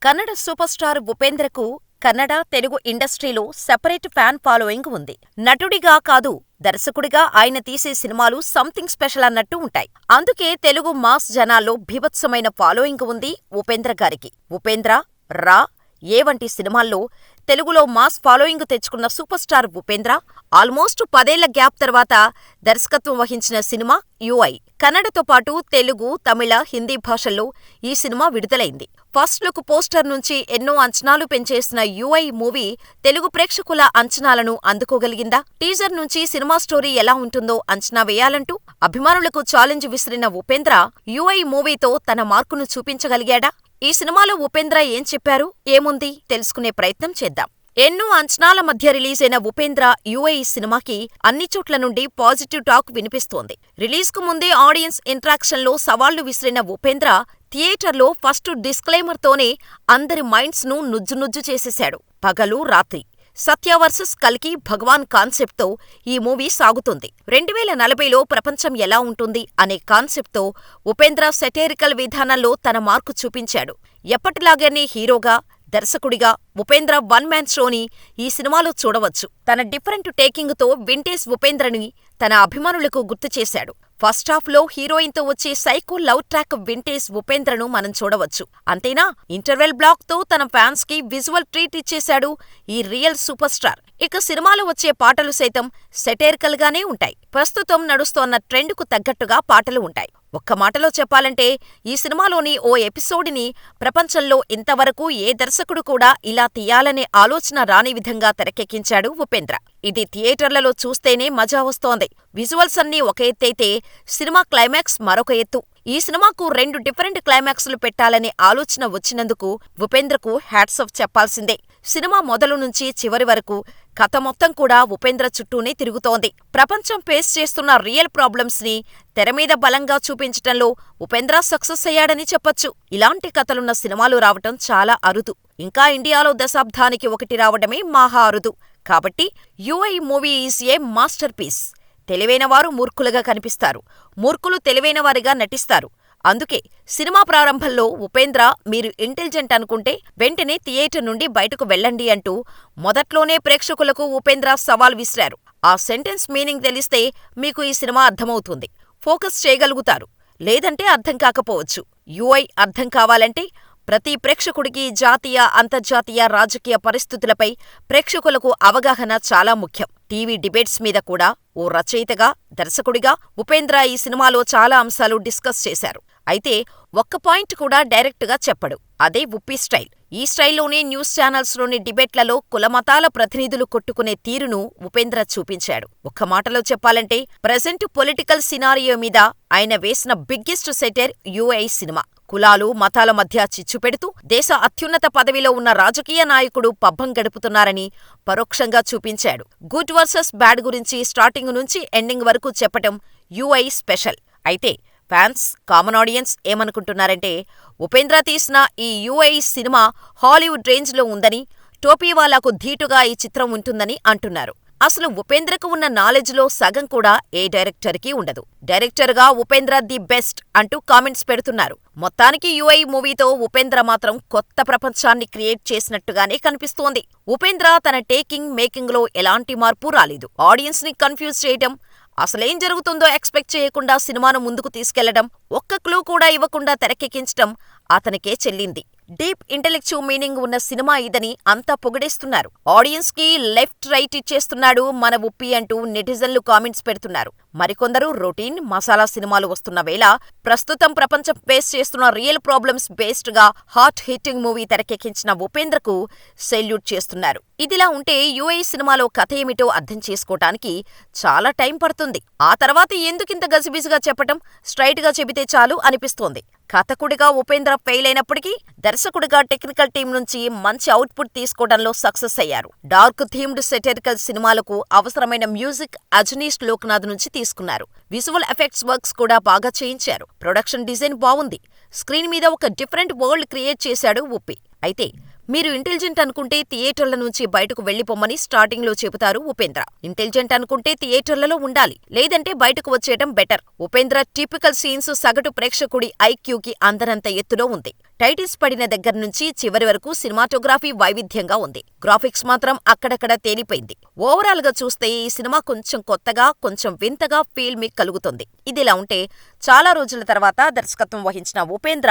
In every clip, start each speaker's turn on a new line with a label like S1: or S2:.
S1: Kannada super star ఉపేంద్రకు Kannada, Telugu ఇండస్ట్రీలో separate fan following ఉంది. నటుడిగా కాదు, దర్శకుడిగా ఆయన తీసే సినిమాలు సంథింగ్ స్పెషల్ అన్నట్టు ఉంటాయి. అందుకే తెలుగు మాస్ జనాల్లో బీభత్సమైన ఫాలోయింగ్ ఉంది ఉపేంద్ర గారికి. ఉపేంద్ర, రా, ఏ వంటి సినిమాల్లో తెలుగులో మాస్ ఫాలోయింగ్ తెచ్చుకున్న సూపర్ స్టార్ ఉపేంద్ర ఆల్మోస్ట్ 10 ఏళ్ల గ్యాప్ తర్వాత దర్శకత్వం వహించిన సినిమా యుఐ. కన్నడతో పాటు తెలుగు, తమిళ, హిందీ భాషల్లో ఈ సినిమా విడుదలైంది. ఫస్ట్ లుక్ పోస్టర్ నుంచి ఎన్నో అంచనాలు పెంచేసిన యుఐ మూవీ తెలుగు ప్రేక్షకుల అంచనాలను అందుకోగలిగిందా? టీజర్ నుంచి సినిమా స్టోరీ ఎలా ఉంటుందో అంచనా వేయాలంటూ అభిమానులకు ఛాలెంజ్ విసిరిన ఉపేంద్ర యుఐ మూవీతో తన మార్కును చూపించగలిగాడా? ఈ సినిమాలో ఉపేంద్ర ఏం చెప్పారు, ఏముంది తెలుసుకునే ప్రయత్నం చేద్దాం. ఎన్నో అంచనాల మధ్య రిలీజైన ఉపేంద్ర యుఐ సినిమాకి అన్ని చోట్ల నుండి పాజిటివ్ టాక్ వినిపిస్తోంది. రిలీజ్కు ముందే ఆడియన్స్ ఇంట్రాక్షన్లో సవాళ్లు విసిరిన ఉపేంద్ర థియేటర్లో ఫస్ట్ డిస్క్లైమర్తోనే అందరి మైండ్స్ను నుజ్జునుజ్జు చేసేశాడు. పగలు, రాత్రి, సత్య వర్సెస్ కల్కి భగవాన్ కాన్సెప్ట్తో ఈ మూవీ సాగుతుంది. 2040లో ప్రపంచం ఎలా ఉంటుంది అనే కాన్సెప్ట్తో ఉపేంద్ర సెటైరికల్ విధానంలో తన మార్కు చూపించాడు. ఎప్పటిలాగానే హీరోగా, దర్శకుడిగా ఉపేంద్ర వన్ మ్యాన్ షోని ఈ సినిమాలో చూడవచ్చు. తన డిఫరెంట్ టేకింగ్తో వింటేజ్ ఉపేంద్రని తన అభిమానులకు గుర్తు చేశాడు. ఫస్ట్ హాఫ్లో హీరోయిన్తో వచ్చే సైకో లవ్ ట్రాక్ వింటేజ్ ఉపేంద్రను మనం చూడవచ్చు. అంతేనా, ఇంటర్వెల్ బ్లాక్తో తన ఫ్యాన్స్కి విజువల్ ట్రీట్ ఇచ్చేశాడు ఈ రియల్ సూపర్ స్టార్. ఇక సినిమాలో వచ్చే పాటలు సైతం సెటైరికల్ గానే ఉంటాయి. ప్రస్తుతం నడుస్తోన్న ట్రెండ్కు తగ్గట్టుగా పాటలు ఉంటాయి. ఒక్క మాటలో చెప్పాలంటే ఈ సినిమాలోని ఓ ఎపిసోడ్ని ప్రపంచంలో ఇంతవరకు ఏ దర్శకుడు కూడా ఇలా తీయాలనే ఆలోచన రాని విధంగా తెరకెక్కించాడు ఉపేంద్ర. ఇది థియేటర్లలో చూస్తేనే మజా వస్తోంది. విజువల్స్ అన్నీ ఒక ఎత్తైతే సినిమా క్లైమాక్స్ మరొక ఎత్తు. ఈ సినిమాకు 2 డిఫరెంట్ క్లైమాక్స్లు పెట్టాలనే ఆలోచన వచ్చినందుకు ఉపేంద్రకు హ్యాట్స్ ఆఫ్ చెప్పాల్సిందే. సినిమా మొదలు నుంచి చివరి వరకు కథ మొత్తం కూడా ఉపేంద్ర చుట్టూనే తిరుగుతోంది. ప్రపంచం ఫేస్ చేస్తున్న రియల్ ప్రాబ్లమ్స్ ని తెరమీద బలంగా చూపించటంలో ఉపేంద్ర సక్సెస్ అయ్యాడని చెప్పొచ్చు. ఇలాంటి కథలున్న సినిమాలు రావటం చాలా అరుదు. ఇంకా ఇండియాలో దశాబ్దానికి ఒకటి రావడమే మహా అరుదు. కాబట్టి UI movie is a masterpiece. తెలివైనవారు మూర్ఖులుగా కనిపిస్తారు, మూర్ఖులు తెలివైనవారిగా నటిస్తారు. అందుకే సినిమా ప్రారంభంలో ఉపేంద్ర మీరు ఇంటెలిజెంట్ అనుకుంటే వెంటనే థియేటర్ నుండి బయటకు వెళ్ళండి అంటూ మొదట్లోనే ప్రేక్షకులకు ఉపేంద్ర సవాల్ విసిరారు. ఆ సెంటెన్స్ మీనింగ్ తెలిస్తే మీకు ఈ సినిమా అర్థమవుతుంది, ఫోకస్ చేయగలుగుతారు. లేదంటే అర్థం కాకపోవచ్చు. యుఐ అర్థం కావాలంటే ప్రతి ప్రేక్షకుడికి జాతీయ, అంతర్జాతీయ రాజకీయ పరిస్థితులపై ప్రేక్షకులకు అవగాహన చాలా ముఖ్యం. టీవీ డిబేట్స్ మీద కూడా ఓ రచయితగా, దర్శకుడిగా ఉపేంద్ర ఈ సినిమాలో చాలా అంశాలు డిస్కస్ చేశారు. అయితే ఒక్క పాయింట్ కూడా డైరెక్ట్గా చెప్పడు. అదే ఉప్పి స్టైల్. ఈ స్టైల్లోనే న్యూస్ ఛానల్స్లోని డిబేట్లలో కులమతాల ప్రతినిధులు కొట్టుకునే తీరును ఉపేంద్ర చూపించాడు. ఒక్క మాటలో చెప్పాలంటే ప్రెజెంట్ పొలిటికల్ సినారియో మీద ఆయన వేసిన బిగ్గెస్ట్ సెటైర్ యుఐ సినిమా. కులాలు, మతాల మధ్య చిచ్చు పెడుతూ దేశ అత్యున్నత పదవిలో ఉన్న రాజకీయ నాయకుడు పబ్బం గడుపుతున్నారని పరోక్షంగా చూపించాడు. గుడ్ వర్సెస్ బ్యాడ్ గురించి స్టార్టింగ్ నుంచి ఎండింగ్ వరకు చెప్పటం యుఐ స్పెషల్. అయితే ఫ్యాన్స్, కామన్ ఆడియన్స్ ఏమనుకుంటున్నారంటే ఉపేంద్ర తీసిన ఈ యుఐ సినిమా హాలీవుడ్ రేంజ్లో ఉందని, టోపీవాలాకు ధీటుగా ఈ చిత్రం ఉంటుందని అంటున్నారు. అసలు ఉపేంద్రకు ఉన్న నాలెడ్జ్లో సగం కూడా ఏ డైరెక్టర్కి ఉండదు. డైరెక్టర్గా ఉపేంద్ర ది బెస్ట్ అంటూ కామెంట్స్ పెడుతున్నారు. మొత్తానికి యుఐ మూవీతో ఉపేంద్ర మాత్రం కొత్త ప్రపంచాన్ని క్రియేట్ చేసినట్టుగానే కనిపిస్తోంది. ఉపేంద్ర తన టేకింగ్, మేకింగ్లో ఎలాంటి మార్పు రాలేదు. ఆడియన్స్ని కన్ఫ్యూజ్ చేయటం, అసలేం జరుగుతుందో ఎక్స్పెక్ట్ చేయకుండా సినిమాను ముందుకు తీసుకెళ్లడం, ఒక్క క్లూ కూడా ఇవ్వకుండా తెరకెక్కించటం అతనికే చెల్లింది. డీప్ ఇంటెలెక్చువల్ మీనింగ్ ఉన్న సినిమా ఇదని అంతా పొగిడేస్తున్నారు. ఆడియన్స్ కి లెఫ్ట్ రైట్ ఇచ్చేస్తున్నాడు మన ఉప్పి అంటూ నెటిజన్లు కామెంట్స్ పెడుతున్నారు. మరికొందరు రొటీన్, మసాలా సినిమాలు వస్తున్న వేళ ప్రస్తుతం ప్రపంచం ఫేస్ చేస్తున్న రియల్ ప్రాబ్లమ్స్ బేస్డ్ గా హాట్ హిట్టింగ్ మూవీ తెరకెక్కించిన ఉపేంద్రకు సెల్యూట్ చేస్తున్నారు. ఇదిలా ఉంటే యుఐ సినిమాలో కథ ఏమిటో అర్థం చేసుకోటానికి చాలా టైం పడుతుంది. ఆ తర్వాత ఎందుకింత గజిబిజిగా చెప్పటం, స్ట్రైట్ గా చెబితే చాలు అనిపిస్తోంది. కథకుడిగా ఉపేంద్ర ఫెయిల్ అయినప్పటికీ దర్శకుడిగా టెక్నికల్ టీం నుంచి మంచి అవుట్పుట్ తీసుకోవడంలో సక్సెస్ అయ్యారు. డార్క్ థీమ్డ్ సెటైరికల్ సినిమాలకు అవసరమైన మ్యూజిక్ అజనీష్ లోక్నాథ్ నుంచి తీసుకున్నారు. విజువల్ ఎఫెక్ట్స్ వర్క్స్ కూడా బాగా చేయించారు. ప్రొడక్షన్ డిజైన్ బావుంది. స్క్రీన్ మీద ఒక డిఫరెంట్ వరల్డ్ క్రియేట్ చేశాడు ఉప్పి. అయితే మీరు ఇంటెలిజెంట్ అనుకుంటే థియేటర్ల నుంచి బయటకు వెళ్లిపోమ్మని స్టార్టింగ్లో చెబుతారు ఉపేంద్ర. ఇంటెలిజెంట్ అనుకుంటే థియేటర్లలో ఉండాలి, లేదంటే బయటకు వచ్చేయడం బెటర్. ఉపేంద్ర టిపికల్ సీన్స్ సగటు ప్రేక్షకుడి ఐక్యూకి అందనంత ఎత్తులో ఉంది. టైటిల్స్ పడిన దగ్గర నుంచి చివరి వరకు సినిమాటోగ్రఫీ వైవిధ్యంగా ఉంది. గ్రాఫిక్స్ మాత్రం అక్కడక్కడ తేలిపోయింది. ఓవరాల్ గా చూస్తే ఈ సినిమా కొంచెం కొత్తగా, కొంచెం వింతగా ఫీల్ మీకు కలుగుతుంది. ఇదిలా ఉంటే చాలా రోజుల తర్వాత దర్శకత్వం వహించిన ఉపేంద్ర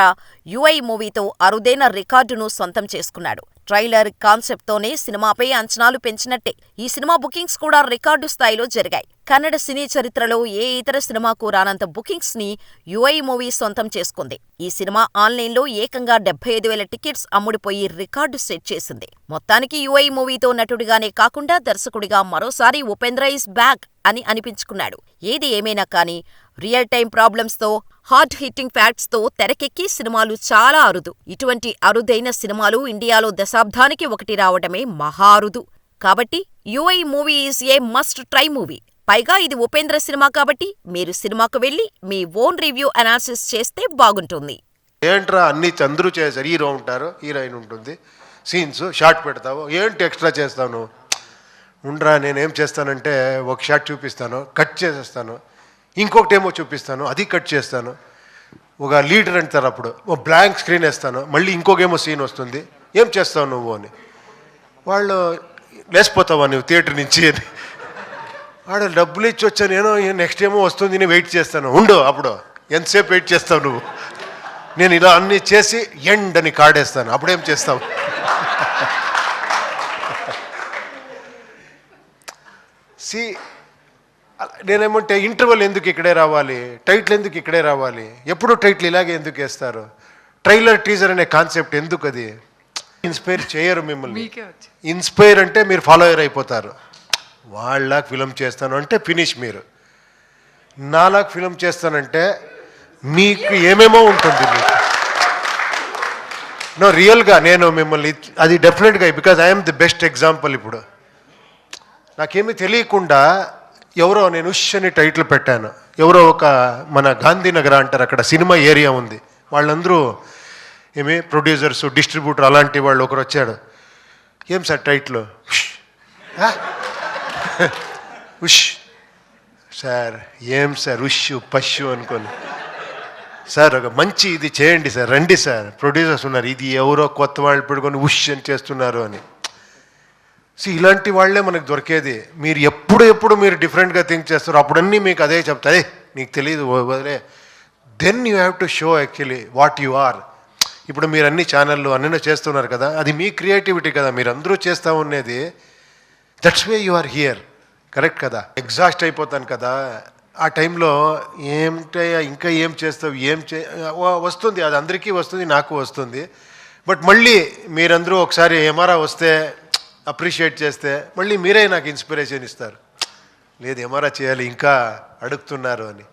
S1: యుఐ మూవీతో అరుదైన రికార్డును సొంతం చేసుకున్నాడు. ట్రైలర్ కాన్సెప్ట్తోనే సినిమాపై అంచనాలు పెంచినట్టే ఈ సినిమా బుకింగ్స్ కూడా రికార్డు స్థాయిలో జరిగాయి. కన్నడ సినీ చరిత్రలో ఏ ఇతర సినిమాకు రానంత బుకింగ్స్ ని యుఐ మూవీ సొంతం చేసుకుంది. ఈ సినిమా ఆన్లైన్లో ఏకంగా 75,000 టికెట్స్ అమ్ముడుపోయి రికార్డు సెట్ చేసింది. మొత్తానికి యుఐ మూవీతో నటుడిగానే కాకుండా దర్శకుడిగా మరోసారి ఉపేంద్ర ఈస్ బ్యాక్ అని అనిపించుకున్నాడు. ఏది ఏమైనా కానీ రియల్ టైం ప్రాబ్లమ్స్తో, హార్డ్ హిట్టింగ్ ఫ్యాక్ట్స్తో తెరకెక్కి సినిమాలు చాలా అరుదు. ఇటువంటి అరుదైన సినిమాలు ఇండియాలో దశాబ్దానికి ఒకటి రావడమే మహా అరుదు. కాబట్టి UI movie is a must try movie. పైగా ఇది ఉపేంద్ర సినిమా కాబట్టి మీరు సినిమాకు వెళ్లి మీ ఓన్ రివ్యూ అనాలిసిస్ చేస్తే బాగుంటుంది.
S2: ఏంట్రా అన్ని చంద్రు చేశారు, హీరో ఉంటారు, హీరోయిన్ ఉంటుంది, సీన్స్ షార్ట్ పెడతావు, ఏంటి ఎక్స్ట్రా చేస్తాను? ఉండరా, నేనేం చేస్తానంటే ఒక షార్ట్ చూపిస్తాను, కట్ చేసేస్తాను, ఇంకొకటి ఏమో చూపిస్తాను, అది కట్ చేస్తాను. ఒక లీడర్ అంటారు, అప్పుడు ఓ బ్లాంక్ స్క్రీన్ వేస్తాను, మళ్ళీ ఇంకొకేమో సీన్ వస్తుంది, ఏం చేస్తావు నువ్వు అని. వాళ్ళు లేసిపోతావా నువ్వు థియేటర్ నుంచి అని. వాడు డబ్బులు ఇచ్చి వచ్చా, నేను నెక్స్ట్ ఏమో వస్తుంది, నేను వెయిట్ చేస్తాను. ఉండు, అప్పుడు ఎంతసేపు వెయిట్ చేస్తావు నువ్వు? నేను ఇలా అన్నీ చేసి ఎండ్ అని కాడేస్తాను, అప్పుడేం చేస్తావు? నేనేమంటే ఇంటర్వెల్ ఎందుకు ఇక్కడే రావాలి, టైటిల్ ఎందుకు ఇక్కడే రావాలి, ఎప్పుడు టైటిల్ ఇలాగే ఎందుకు వేస్తారు, ట్రైలర్ టీజర్ అనే కాన్సెప్ట్ ఎందుకు? అది ఇన్స్పైర్ చేయరు మిమ్మల్ని. ఇన్స్పైర్ అంటే మీరు ఫాలోయర్ అయిపోతారు. వాళ్ళకి ఫిలం చేస్తాను అంటే ఫినిష్ మీరు. నాలాగా ఫిలం చేస్తానంటే మీకు ఏమేమో ఉంటుంది. మీకు నో రియల్గా నేను మిమ్మల్ని అది డెఫినెట్గా, because I'm the best example. ఇప్పుడు నాకేమీ తెలియకుండా ఎవరో నేను ఉష్ అని టైటిల్ పెట్టాను. ఎవరో ఒక మన గాంధీనగర్ అంటారు, అక్కడ సినిమా ఏరియా ఉంది, వాళ్ళందరూ ఏమి ప్రొడ్యూసర్స్, డిస్ట్రిబ్యూటర్ అలాంటి వాళ్ళు. ఒకరు వచ్చాడు, ఏం సార్ టైటిల్? ఉష్ సార్. ఏం సార్ ఉష్ పష్యు అనుకోని. సార్ ఒక మంచి ఇది చేయండి సార్, రండి సార్, ప్రొడ్యూసర్స్ ఉన్నారు, ఇది ఎవరో కొత్త వాళ్ళు పెట్టుకొని ఉష్ అని చేస్తున్నారు అని. ఇలాంటి వాళ్ళే మనకు దొరికేది. మీరు ఎప్పుడు మీరు డిఫరెంట్గా థింక్ చేస్తారు, అప్పుడన్నీ మీకు అదే చెప్తారే, నీకు తెలియదు వదిలే. Then you have to show actually what you are. ఇప్పుడు మీరు అన్ని ఛానళ్ళు అన్నీ చేస్తున్నారు కదా, అది మీ క్రియేటివిటీ కదా, మీరు అందరూ చేస్తూ ఉన్నది. That's way you are here, correct కదా? ఎగ్జాస్ట్ అయిపోతాను కదా ఆ టైంలో. ఏమిటయ్యా ఇంకా ఏం చేస్తావు, వస్తుంది, అది అందరికీ వస్తుంది, నాకు వస్తుంది. బట్ మళ్ళీ మీరందరూ ఒకసారి ఎమారా వస్తే అప్రిషియేట్ చేస్తే మళ్ళీ మీరే నాకు ఇన్స్పిరేషన్ ఇస్తారు. లేదు ఎమారా చేయాలి, ఇంకా అడుగుతున్నారు అని.